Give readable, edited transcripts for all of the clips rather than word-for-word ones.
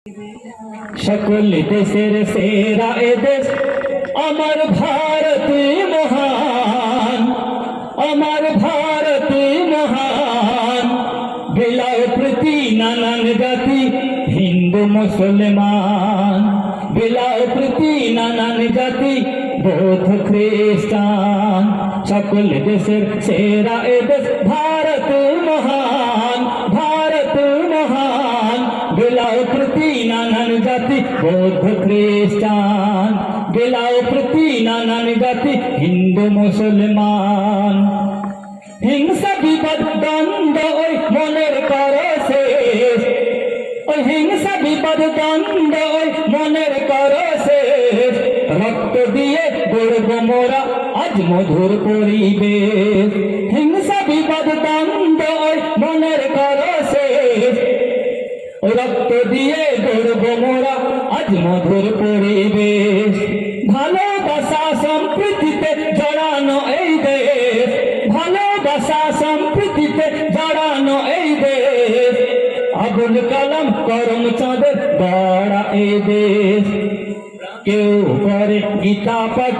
সকল দেশের সেরা এদেশ আমার ভারত মহান, আমার ভারত মহান। বিলায় প্রতি নানান জাতি হিন্দু মুসলমান, বিলায় প্রতি নানান জাতি বৌদ্ধ খ্রিস্টান। সকল দেশের সেরা এদেশ ভারত মহান, ভারত মহান। বিলায় প্রতি নানান জাতি বৌদ্ধ খ্রিস্টান, বিলায় প্রতি নানান জাতি হিন্দু মুসলমান। হিংসা বিবাদ দ্বন্দ্ব ওই মনের করো শেষ, ওই হিংসা বিবাদ দ্বন্দ্ব ওই মনের করো শেষ। রক্ত দিয়ে গড়ব মোরা আজ মধুর পরিবেশ, হিংসা বিবাদ দ্বন্দ্ব ওই মনের করো শেষ। রক্ত দিয়ে গড়ব মোরা আজ মধুর পরিবেশ। ভালোবাসা সম্প্রীতিতে জড়ানো এই দেশ, ভালোবাসা সম্প্রীতিতে জড়ানো এই দেশ। আবুল কালাম করমচাঁদের গড়া এই দেশ। কেউ করে গীতা পাঠ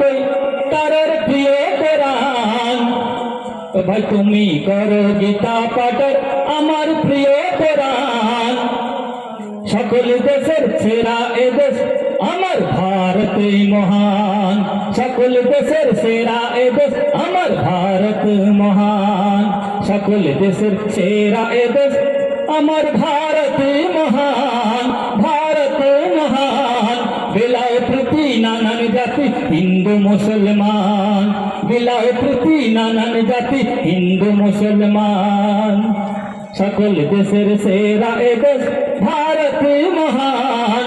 তার প্রিয় কোরআন, ভাই তুমি করো গীতা পাঠ আমার প্রিয় কোরআন। সকল দেশের সেরা এদেশ আমার ভারত মহান, সকল দেশের সেরা এদেশ আমার ভারত মহান। সকল দেশের সেরা এদেশ আমার ভারত মহান, ভারত মহান। বিলায় প্রতি নানান জাতি হিন্দু মুসলমান, বিলায় প্রতি নানান জাতি হিন্দু মুসলমান। সকল দেশের সেরা এদেশ ভারত মহান,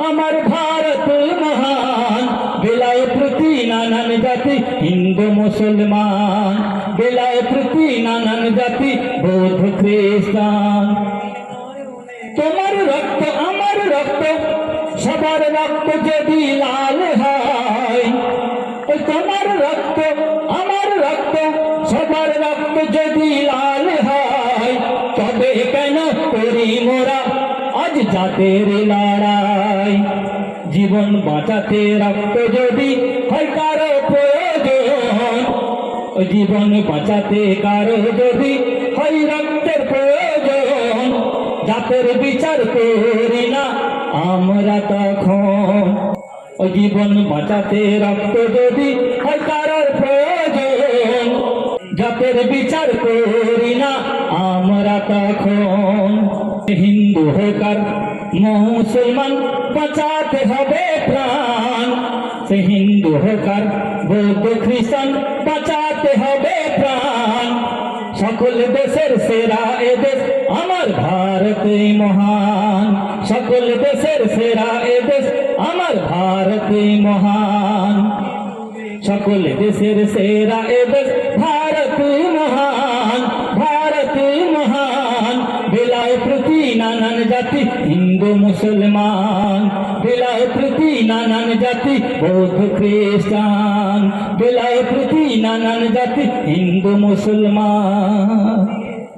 আমার ভারত মহান। বিলায় প্রতি নানান জাতি হিন্দু মুসলমান, বিলায় প্রতি নানান জাতি বৌদ্ধ খ্রিস্টান। তোমার রক্ত আমার রক্ত সবার রক্ত যদি লাল হয়, তোমার রক্ত আমার রক্ত সবার রক্ত যদি লাল হয়। তবে কেন করি মোরা আজ জাতের লড়াই? জীবন বাঁচাতে রক্ত যদি হয় কারো প্রয়োজন, জীবন বাঁচাতে কারো যদি হয় রক্তের প্রয়োজন। জাতের বিচার করি না আমরা তখন, জীবন বাঁচাতে রক্ত যদি হয় কারোর প্রয়োজন। জাতের বিচার করি না আমরা তখন। হিন্দু হোক আর মুসলমান বাঁচাতে হবে প্রাণ, সে হিন্দু হোক আর বৌদ্ধ খ্রিস্টান বাঁচাতে হবে প্রাণ। সকল দেশের সেরা এদেশ আমার ভারত মহান, সকল দেশের সেরা এদেশ আমার ভারত মহান। সকল দেশের সেরা এদেশ ভারত মহান, ভারত মহান। বিলায় প্রতি নানান জাতি হিন্দু মুসলমান, বিলায় প্রতি নানান জাতি বৌদ্ধ খ্রিস্টান, বিলায় প্রতি নানান জাতি হিন্দু মুসলমান।